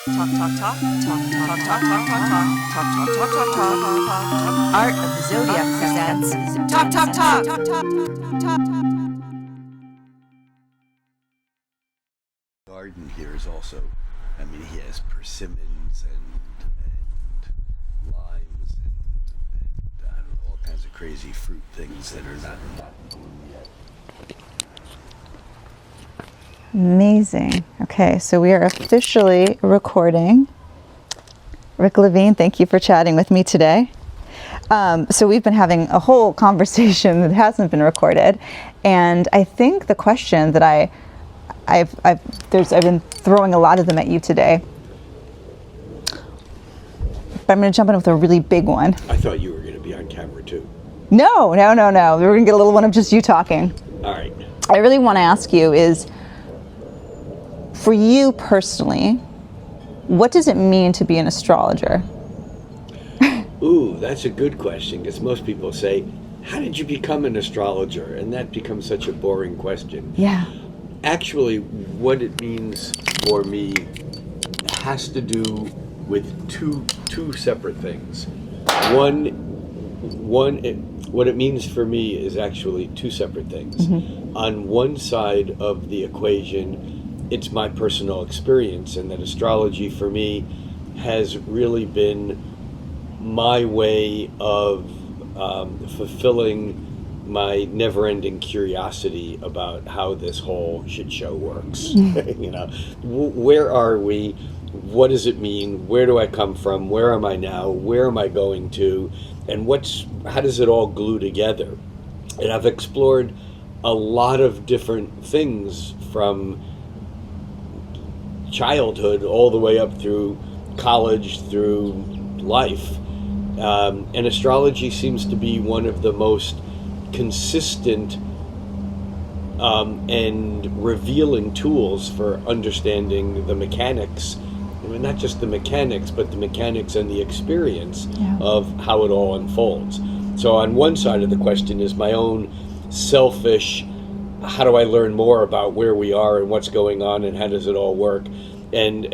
Talk, talk, talk, talk, talk, talk, talk, talk, talk, talk, talk, talk, talk, talk. Art of the Zodiac presents Talk, talk, talk, talk, talk, talk. Garden here is also, I mean, he has persimmons and limes and I don't know, all kinds of crazy fruit things that are not in bloom yet. Amazing. Okay, so we are officially recording. Rick Levine, thank you for chatting with me today. So we've been having a whole conversation that hasn't been recorded, and I think the question that I've been throwing a lot of them at you today, but I'm going to jump in with a really big one. I thought you were going to be on camera too. No. We're going to get a little one of just you talking. All right. I really want to ask you is, for you personally, what does it mean to be an astrologer? Ooh, that's a good question, because most people say, how did you become an astrologer? And that becomes such a boring question. Yeah. Actually, what it means for me has to do with two separate things. What it means for me is actually two separate things. Mm-hmm. On one side of the equation, it's my personal experience, and that astrology for me has really been my way of fulfilling my never-ending curiosity about how this whole shit show works. You know, where are we? What does it mean? Where do I come from? Where am I now? Where am I going to? And how does it all glue together? And I've explored a lot of different things from childhood all the way up through college, through life. And astrology seems to be one of the most consistent and revealing tools for understanding the mechanics. I mean, not just the mechanics, but the mechanics and the experience of how it all unfolds. So on one side of the question is my own selfish, how do I learn more about where we are and what's going on and how does it all work? And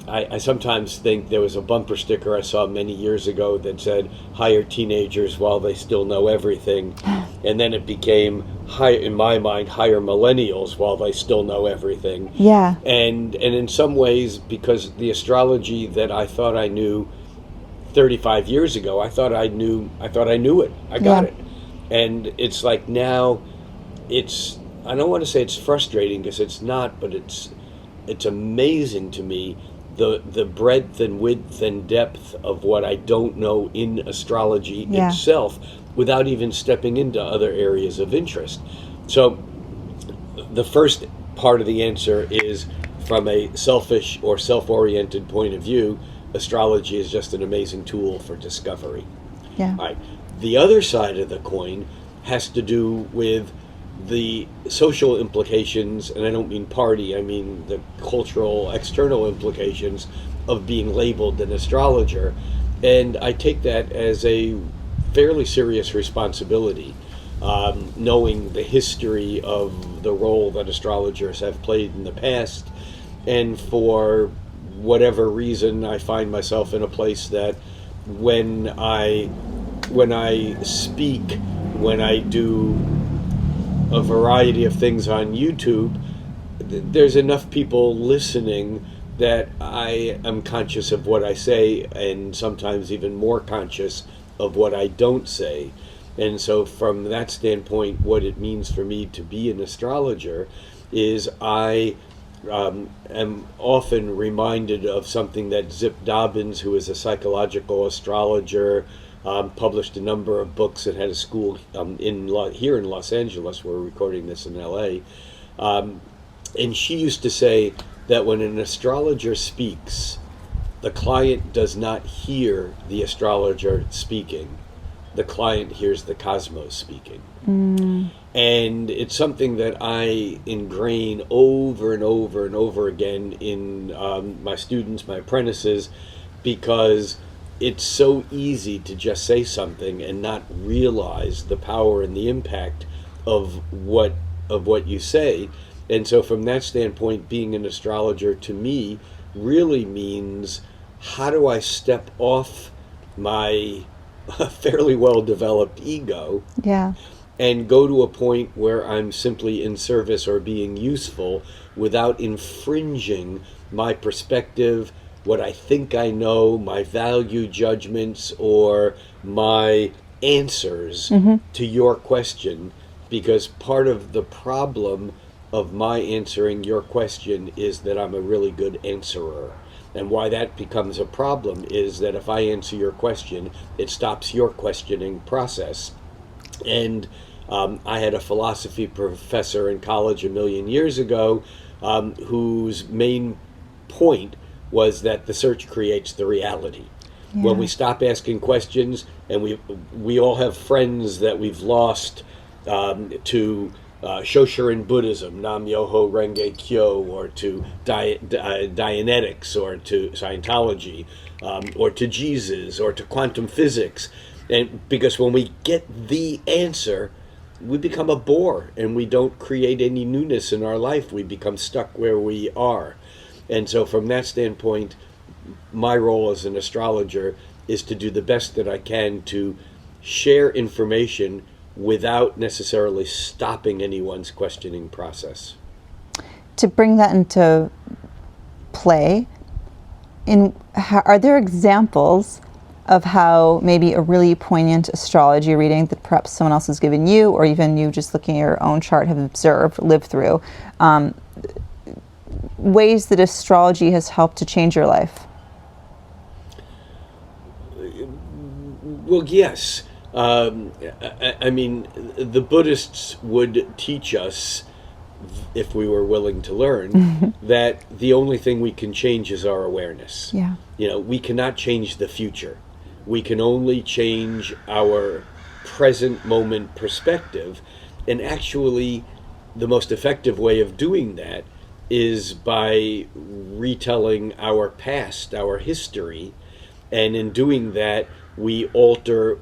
I sometimes think there was a bumper sticker I saw many years ago that said, hire teenagers while they still know everything. And then it became, in my mind, hire millennials while they still know everything. Yeah. And in some ways, because the astrology that I thought I knew 35 years ago, I thought I knew it. I got it. And it's like now, I don't want to say it's frustrating because it's not, but it's amazing to me the breadth and width and depth of what I don't know in astrology itself without even stepping into other areas of interest. So the first part of the answer is, from a selfish or self-oriented point of view, astrology is just an amazing tool for discovery. Yeah. All right. The other side of the coin has to do with the social implications, and I don't mean party, I mean the cultural, external implications of being labeled an astrologer. And I take that as a fairly serious responsibility, knowing the history of the role that astrologers have played in the past. And for whatever reason, I find myself in a place that when I speak, when I do a variety of things on YouTube, there's enough people listening that I am conscious of what I say, and sometimes even more conscious of what I don't say. And so from that standpoint, what it means for me to be an astrologer is I am often reminded of something that Zip Dobbins, who is a psychological astrologer, published a number of books and had a school here in Los Angeles. We're recording this in LA. And she used to say that when an astrologer speaks, the client does not hear the astrologer speaking. The client hears the cosmos speaking. Mm. And it's something that I ingrain over and over and over again in my students, my apprentices, because it's so easy to just say something and not realize the power and the impact of what you say. And so from that standpoint, being an astrologer to me really means, how do I step off my fairly well-developed ego Yeah. and go to a point where I'm simply in service or being useful without infringing my perspective, what I think I know, my value judgments, or my answers to your question. Because part of the problem of my answering your question is that I'm a really good answerer. And why that becomes a problem is that if I answer your question, it stops your questioning process. And I had a philosophy professor in college a million years ago whose main point was that the search creates the reality. Yeah. When we stop asking questions, and we all have friends that we've lost to Shoshurin Buddhism, Nam Myoho Renge Kyo, or to Dianetics, or to Scientology, or to Jesus, or to quantum physics. And because when we get the answer, we become a bore and we don't create any newness in our life. We become stuck where we are. And so from that standpoint, my role as an astrologer is to do the best that I can to share information without necessarily stopping anyone's questioning process. To bring that into play, are there examples of how maybe a really poignant astrology reading that perhaps someone else has given you, or even you just looking at your own chart have observed, lived through, ways that astrology has helped to change your life? Well, yes. I mean, the Buddhists would teach us, if we were willing to learn, that the only thing we can change is our awareness. Yeah. We cannot change the future. We can only change our present moment perspective. And actually, the most effective way of doing that is by retelling our past, our history. And in doing that, we alter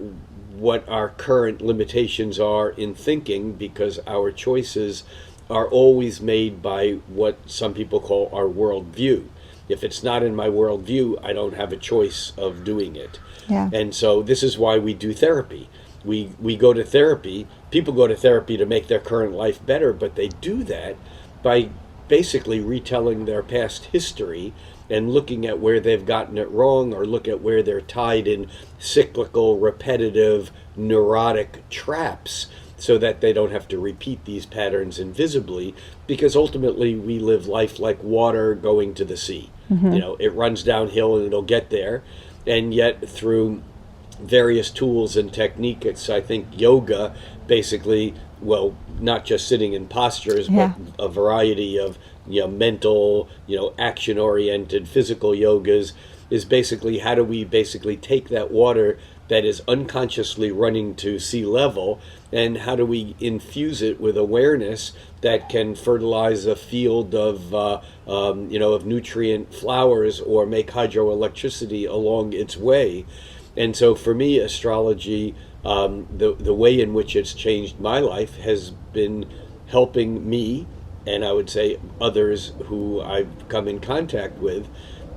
what our current limitations are in thinking, because our choices are always made by what some people call our worldview. If it's not in my worldview, I don't have a choice of doing it. Yeah. And so this is why we do therapy. We go to therapy. People go to therapy to make their current life better, but they do that by basically retelling their past history and looking at where they've gotten it wrong, or look at where they're tied in cyclical, repetitive, neurotic traps, so that they don't have to repeat these patterns invisibly, because ultimately we live life like water going to the sea. It runs downhill and it'll get there. And yet through various tools and techniques, I think yoga basically, well, not just sitting in postures, Yeah. but a variety of mental, action-oriented physical yogas, is basically how do we basically take that water that is unconsciously running to sea level, and how do we infuse it with awareness that can fertilize a field of nutrient flowers, or make hydroelectricity along its way. And so for me, astrology, the way in which it's changed my life has been helping me, and I would say others who I've come in contact with,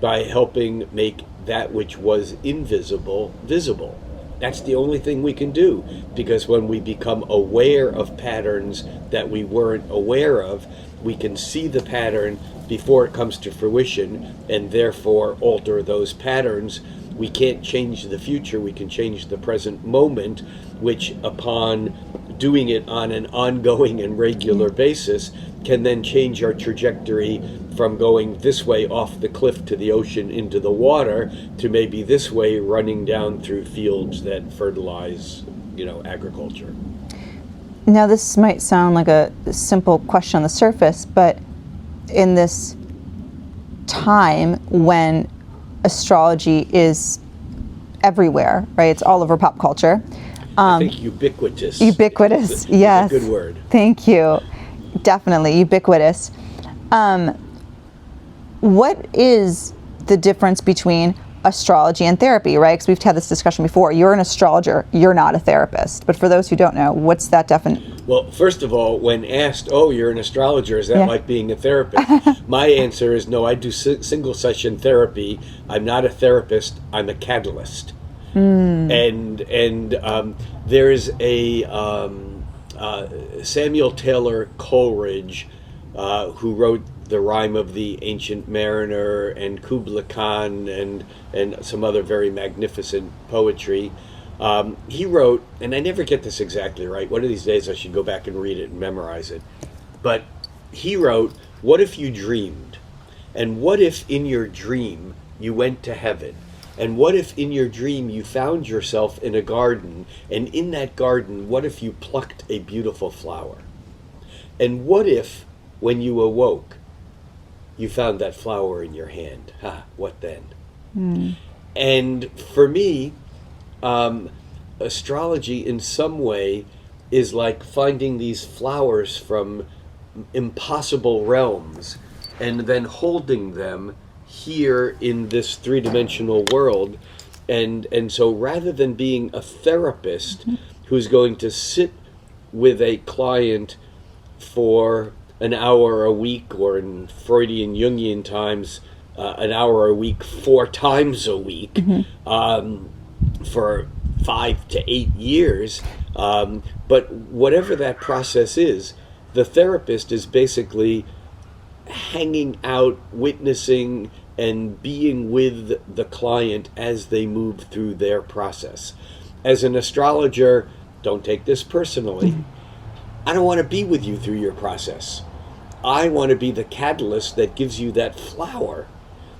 by helping make that which was invisible visible. That's the only thing we can do, because when we become aware of patterns that we weren't aware of, we can see the pattern before it comes to fruition, and therefore alter those patterns. We can't change the future, we can change the present moment, which upon doing it on an ongoing and regular basis can then change our trajectory from going this way off the cliff to the ocean into the water, to maybe this way running down through fields that fertilize, agriculture. Now, this might sound like a simple question on the surface, but in this time when astrology is everywhere, right? It's all over pop culture. I think ubiquitous. Ubiquitous, is yes. a good word. Thank you. Definitely ubiquitous. What is the difference between astrology and therapy, right? Because we've had this discussion before. You're an astrologer, you're not a therapist. But for those who don't know, what's that definition? Well, first of all, when asked, "Oh, you're an astrologer, is that Yeah. like being a therapist?" My answer is no. I do single session therapy. I'm not a therapist. I'm a catalyst. And there's a Samuel Taylor Coleridge who wrote The Rime of the Ancient Mariner and Kubla Khan and some other very magnificent poetry. He wrote, and I never get this exactly right. One of these days I should go back and read it and memorize it. But he wrote, "What if you dreamed? And what if in your dream you went to heaven? And what if in your dream you found yourself in a garden, and in that garden, what if you plucked a beautiful flower? And what if, when you awoke, you found that flower in your hand? Ha, what then?" And for me, astrology in some way is like finding these flowers from impossible realms and then holding them here in this three-dimensional world. And so rather than being a therapist who's going to sit with a client for an hour a week, or in Freudian Jungian times, an hour a week 4 times a week, for 5 to 8 years, but whatever that process is, the therapist is basically hanging out, witnessing, and being with the client as they move through their process. As an astrologer, don't take this personally, I don't want to be with you through your process. I want to be the catalyst that gives you that flower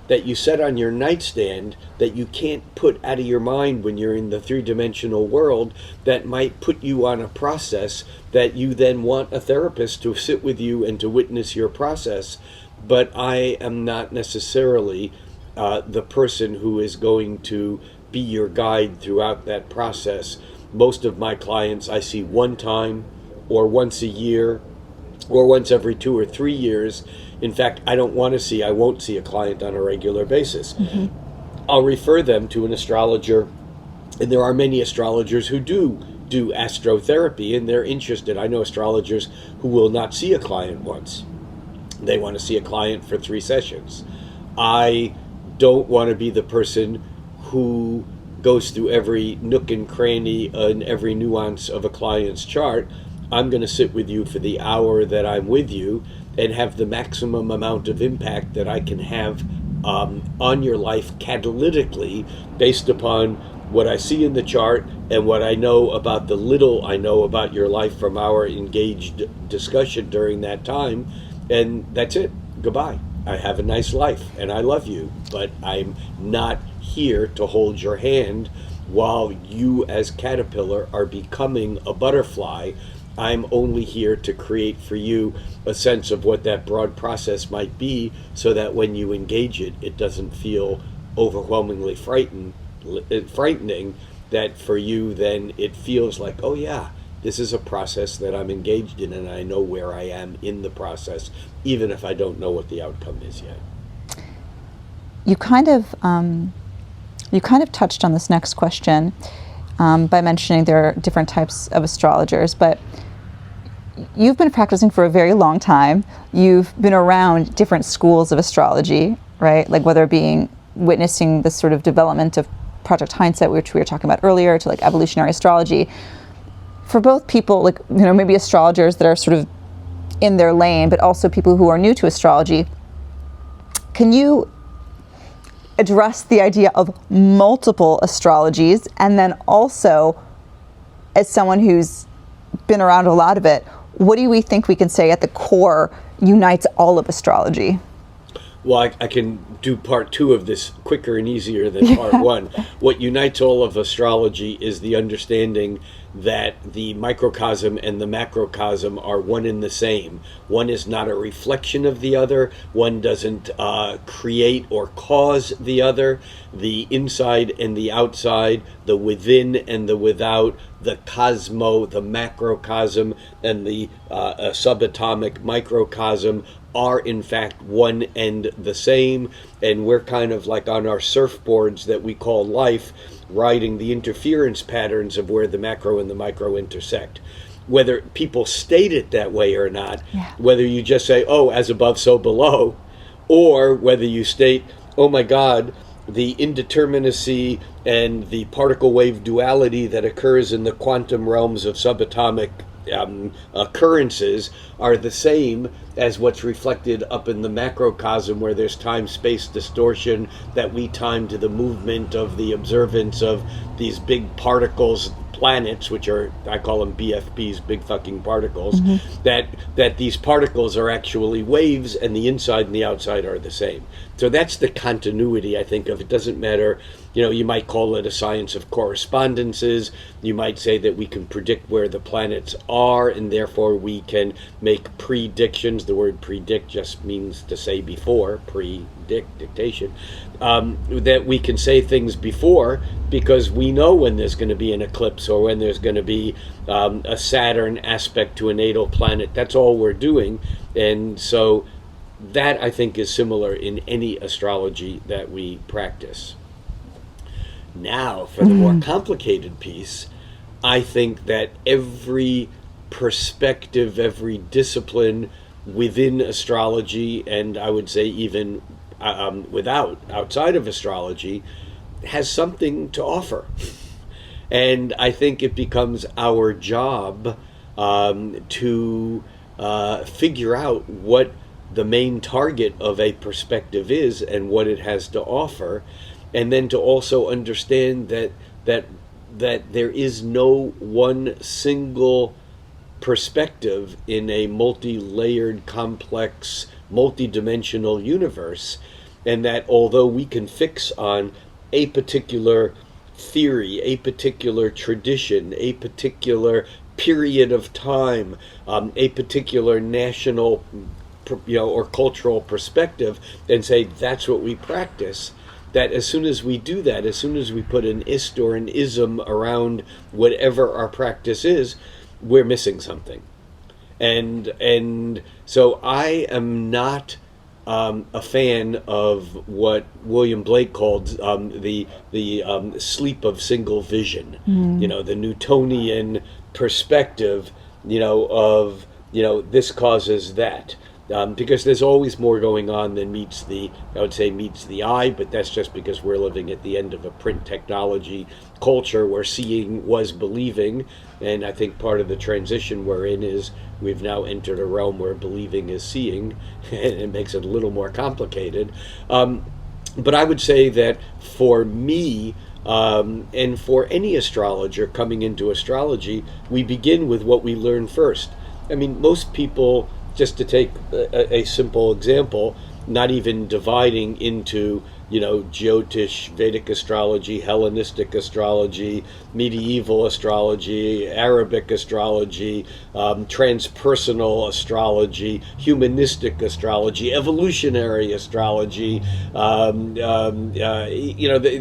that you set on your nightstand that you can't put out of your mind when you're in the three-dimensional world, that might put you on a process that you then want a therapist to sit with you and to witness your process. But I am not necessarily the person who is going to be your guide throughout that process. Most of my clients I see one time, or once a year, or once every 2 or 3 years. In fact, I won't see a client on a regular basis. I'll refer them to an astrologer, and there are many astrologers who do astrotherapy, and they're interested. I know astrologers who will not see a client once. They want to see a client for 3 sessions. I don't want to be the person who goes through every nook and cranny and every nuance of a client's chart. I'm going to sit with you for the hour that I'm with you and have the maximum amount of impact that I can have on your life catalytically, based upon what I see in the chart and what I know about the little I know about your life from our engaged discussion during that time. And that's it. Goodbye. I have a nice life and I love you, but I'm not here to hold your hand while you as caterpillar are becoming a butterfly. I'm only here to create for you a sense of what that broad process might be, so that when you engage it, it doesn't feel overwhelmingly frightening, that for you then it feels like, oh yeah, this is a process that I'm engaged in and I know where I am in the process, even if I don't know what the outcome is yet. You kind of touched on this next question by mentioning there are different types of astrologers, but you've been practicing for a very long time. You've been around different schools of astrology, right? Like whether it being witnessing this sort of development of Project Hindsight, which we were talking about earlier, to like evolutionary astrology. For both people, like, you know, maybe astrologers that are sort of in their lane, but also people who are new to astrology, can you address the idea of multiple astrologies? And then also, as someone who's been around a lot of it, what do we think we can say at the core unites all of astrology? Well, I can do part 2 of this quicker and easier than part 1. What unites all of astrology is the understanding that the microcosm and the macrocosm are one and the same. One is not a reflection of the other. One doesn't create or cause the other. The inside and the outside, the within and the without, the cosmo, the macrocosm, and the subatomic microcosm are in fact one and the same. And we're kind of like on our surfboards that we call life, riding the interference patterns of where the macro and the micro intersect. whether people state it that way or not, Yeah. whether you just say, oh, as above, so below, or whether you state, oh my God, the indeterminacy and the particle wave duality that occurs in the quantum realms of subatomic occurrences are the same as what's reflected up in the macrocosm, where there's time-space distortion that we time to the movement of the observance of these big particles, planets, which are, I call them BFPs, big fucking particles, that these particles are actually waves, and the inside and the outside are the same. So that's the continuity, I think, of it. Doesn't matter, you might call it a science of correspondences. You might say that we can predict where the planets are, and therefore we can make predictions. The word predict just means to say before, dictation. That we can say things before because we know when there's going to be an eclipse or when there's going to be a Saturn aspect to a natal planet. That's all we're doing. And so that, I think, is similar in any astrology that we practice. Now, for the more complicated piece, I think that every perspective, every discipline within astrology, and I would say even outside of astrology, has something to offer. And I think it becomes our job to figure out what the main target of a perspective is and what it has to offer, and then to also understand that there is no one single perspective in a multi-layered, complex, multi-dimensional universe, and that although we can fix on a particular theory, a particular tradition, a particular period of time, a particular national or cultural perspective, and say that's what we practice, that as soon as we do that, as soon as we put an ist or an ism around whatever our practice is, we're missing something. And so I am not a fan of what William Blake called the sleep of single vision, the Newtonian perspective, of this causes that. Because there's always more going on than meets the eye, but that's just because we're living at the end of a print technology culture where seeing was believing, and I think part of the transition we're in is we've now entered a realm where believing is seeing, and it makes it a little more complicated. But I would say that for me, and for any astrologer coming into astrology, we begin with what we learn first. I mean, most people, just to take a simple example, not even dividing into, Jyotish, Vedic astrology, Hellenistic astrology, medieval astrology, Arabic astrology, transpersonal astrology, humanistic astrology, evolutionary astrology,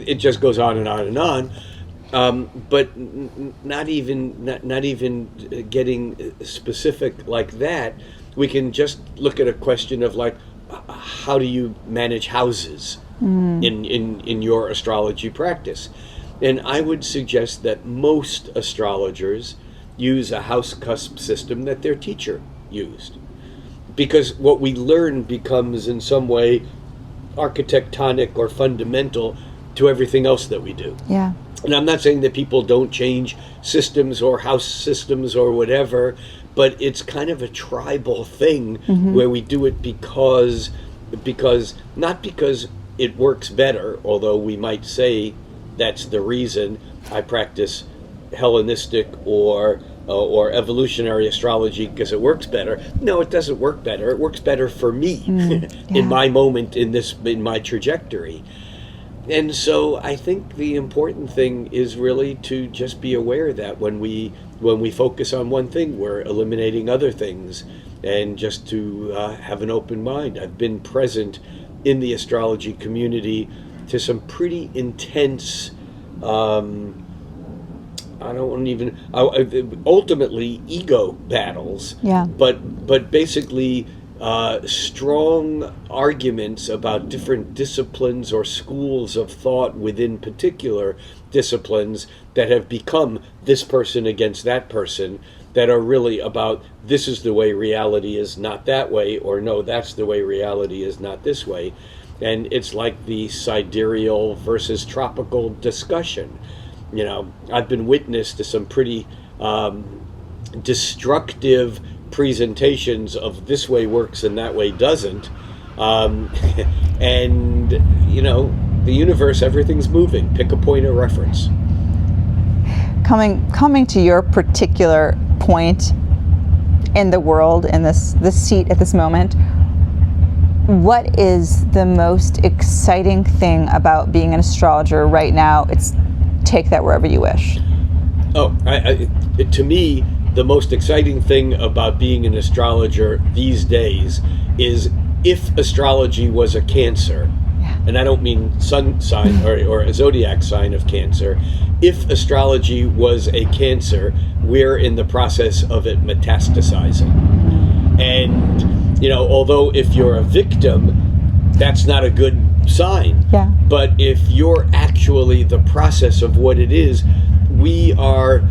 it just goes on and on and on. But not even getting specific like that. We can just look at a question of like, how do you manage houses in your astrology practice? And I would suggest that most astrologers use a house cusp system that their teacher used, because what we learn becomes in some way architectonic or fundamental to everything else that we do. Yeah. And I'm not saying that people don't change systems or house systems or whatever, but it's kind of a tribal thing where we do it because not because it works better, although we might say that's the reason I practice Hellenistic or evolutionary astrology because it works better. No, it doesn't work better. It works better for me in my moment in my trajectory. And so I think the important thing is really to just be aware that when we focus on one thing, we're eliminating other things, and just to have an open mind. I've been present in the astrology community to some pretty intense, ultimately ego battles, but basically strong arguments about different disciplines or schools of thought within particular disciplines that have become this person against that person, that are really about this is the way reality is, not that way, or no, that's the way reality is, not this way. And it's like the sidereal versus tropical discussion. You know, I've been witness to some pretty destructive presentations of this way works and that way doesn't. And, you know, the universe, everything's moving. Pick a point of reference. Coming to your particular point in the world, in this seat at this moment, what is the most exciting thing about being an astrologer right now? It's take that wherever you wish. Oh, to me, the most exciting thing about being an astrologer these days is if astrology was a Cancer, and I don't mean sun sign or a zodiac sign of Cancer. If astrology was a Cancer, we're in the process of it metastasizing. And, you know, although if you're a victim, that's not a good sign. Yeah. But if you're actually the process of what it is, we are,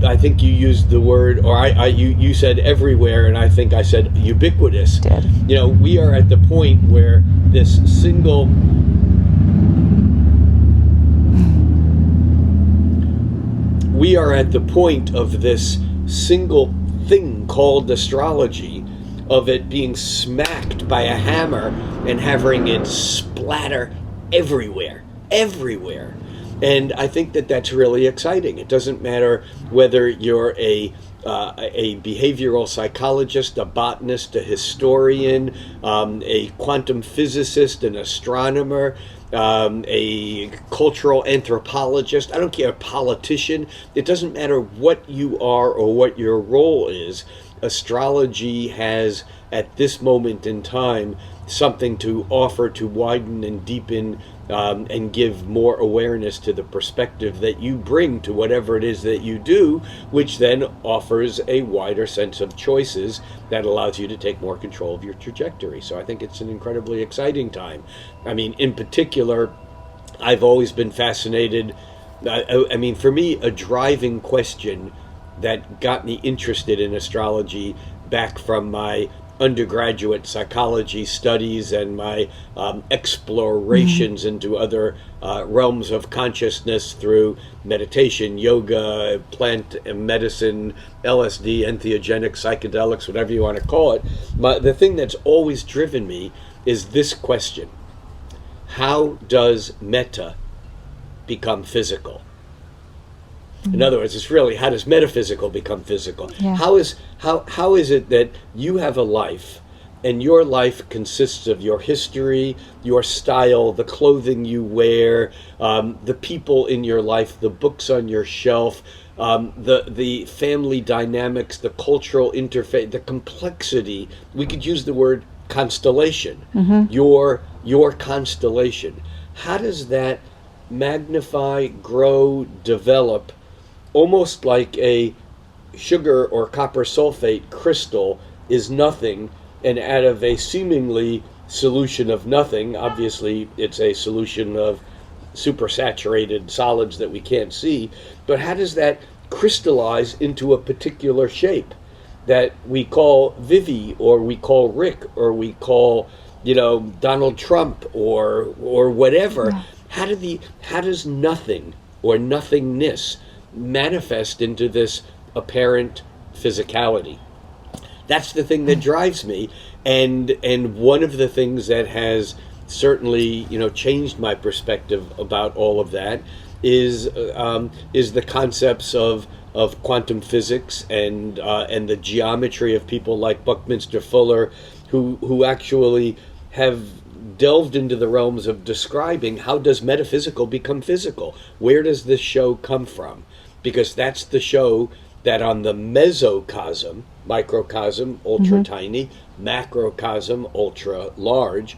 I think you used the word, or you said everywhere, and I think I said ubiquitous. Did. You know, we are at the point where this single we are at the point of this single thing called astrology, of it being smacked by a hammer and having it splatter everywhere. And I think that that's really exciting. It doesn't matter whether you're a behavioral psychologist, a botanist, a historian, a quantum physicist, an astronomer, a cultural anthropologist, I don't care, a politician. It doesn't matter what you are or what your role is. Astrology has, at this moment in time, something to offer to widen and deepen and give more awareness to the perspective that you bring to whatever it is that you do, which then offers a wider sense of choices that allows you to take more control of your trajectory. So I think it's an incredibly exciting time. I mean, in particular, I've always been fascinated. I mean, for me, a driving question that got me interested in astrology back from my undergraduate psychology studies and my explorations into other realms of consciousness through meditation, yoga, plant medicine, LSD, entheogenic, psychedelics, whatever you want to call it. The thing that's always driven me is this question: how does meta become physical? In other words, it's really, how does metaphysical become physical? Yeah. How is it that you have a life, and your life consists of your history, your style, the clothing you wear, the people in your life, the books on your shelf, the family dynamics, the cultural interface, the complexity. We could use the word constellation. Your constellation. How does that magnify, grow, develop, almost like a sugar or copper sulfate crystal is nothing, and out of a seemingly solution of nothing, obviously it's a solution of supersaturated solids that we can't see, but how does that crystallize into a particular shape that we call Vivi, or we call Rick, or we call, you know, Donald Trump, or whatever? Yeah. How does nothing or nothingness manifest into this apparent physicality? That's the thing that drives me, and one of the things that has certainly, you know, changed my perspective about all of that is the concepts of quantum physics and the geometry of people like Buckminster Fuller, who actually have delved into the realms of describing how does metaphysical become physical. Where does this show come from? Because that's the show that on the mesocosm, microcosm, ultra tiny, macrocosm, ultra large,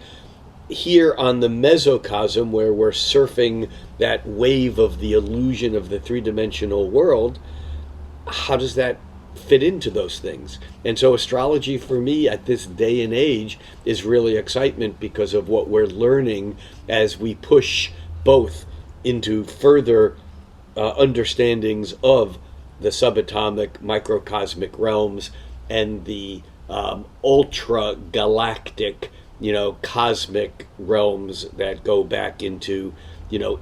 here on the mesocosm, where we're surfing that wave of the illusion of the three-dimensional world, how does that fit into those things? And so astrology for me at this day and age is really excitement because of what we're learning as we push both into further understandings of the subatomic microcosmic realms and the ultra galactic, cosmic realms that go back into,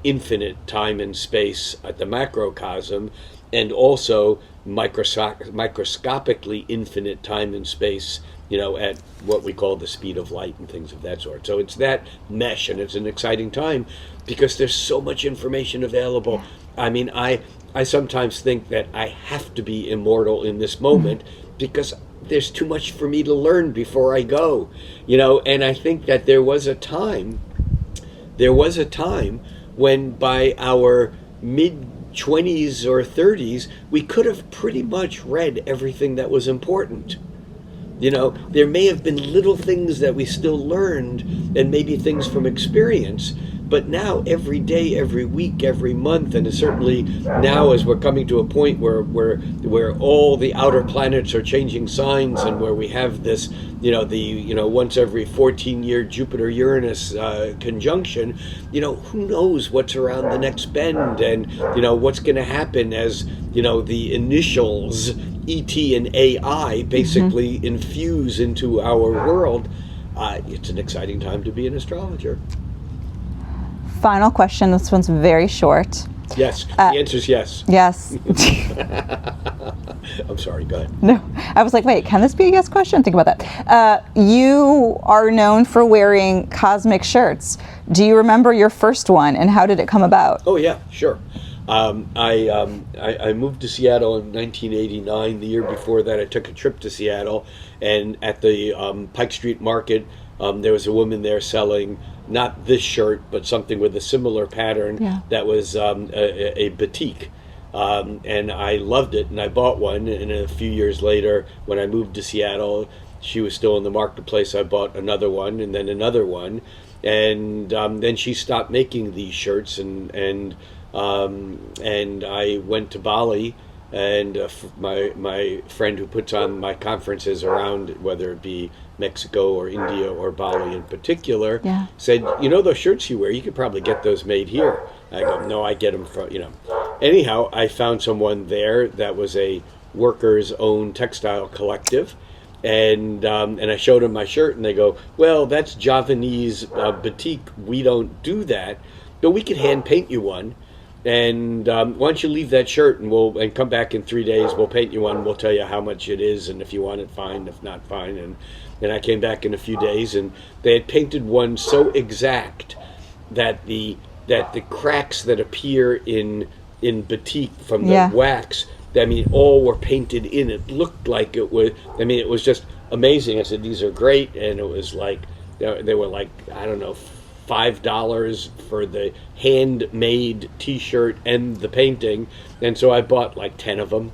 infinite time and space at the macrocosm, and also microscopically infinite time and space, at what we call the speed of light and things of that sort. So it's that mesh, and it's an exciting time because there's so much information available. I mean, I sometimes think that I have to be immortal in this moment because there's too much for me to learn before I go, and I think that there was a time when by our mid-20s or 30s, we could have pretty much read everything that was important. There may have been little things that we still learned and maybe things from experience, but now every day, every week, every month, and certainly now as we're coming to a point where all the outer planets are changing signs and where we have this, once every 14-year Jupiter-Uranus conjunction, who knows what's around the next bend and, what's going to happen as, the initials ET and AI basically infuse into our world. It's an exciting time to be an astrologer. Final question. This one's very short. Yes. The answer is yes. Yes. I'm sorry. Go ahead. No. I was like, wait, can this be a yes question? Think about that. You are known for wearing cosmic shirts. Do you remember your first one, and how did it come about? Oh, yeah, sure. I moved to Seattle in 1989. The year before that, I took a trip to Seattle, and at the Pike Street Market, there was a woman there selling not this shirt, but something with a similar pattern that was a batik. And I loved it, and I bought one. And a few years later, when I moved to Seattle, she was still in the marketplace. I bought another one, and then another one. And then she stopped making these shirts, and I went to Bali, and my friend who puts on my conferences around, whether it be Mexico or India or Bali in particular, said, those shirts you wear, you could probably get those made here. I go, no, I get them from, Anyhow, I found someone there that was a workers' own textile collective, and I showed them my shirt, and they go, well, that's Javanese batik. We don't do that, but we could hand paint you one. And why don't you leave that shirt and come back in 3 days, we'll paint you one, we'll tell you how much it is, and if you want it, fine, if not, fine. And I came back in a few days, and they had painted one so exact that the cracks that appear in batik from the wax, all were painted in. It looked like it was, it was just amazing. I said, these are great, and it was like, they were like, I don't know, $5 for the handmade t-shirt and the painting, and so I bought like 10 of them.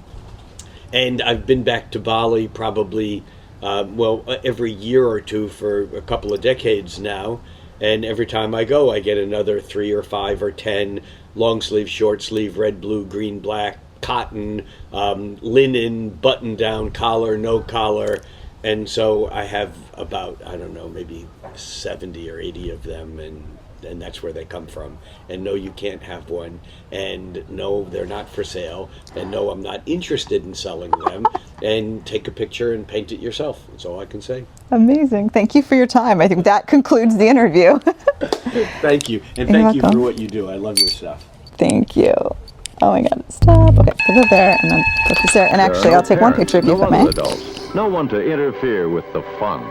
And I've been back to Bali probably every year or two for a couple of decades now, and every time I go I get another 3 or 5 or 10 long sleeve, short sleeve, red, blue, green, black, cotton, linen, button down, collar, no collar. And so I have about, I don't know, maybe 70 or 80 of them, and that's where they come from. And no, you can't have one. And no, they're not for sale. And no, I'm not interested in selling them. And take a picture and paint it yourself. That's all I can say. Amazing. Thank you for your time. I think that concludes the interview. Thank you. And thank you for what you do. I love your stuff. Thank you. Oh my God, stop. Okay, put it there, and then put this there. And actually, I'll take one picture of you, if I may. No one to interfere with the fun.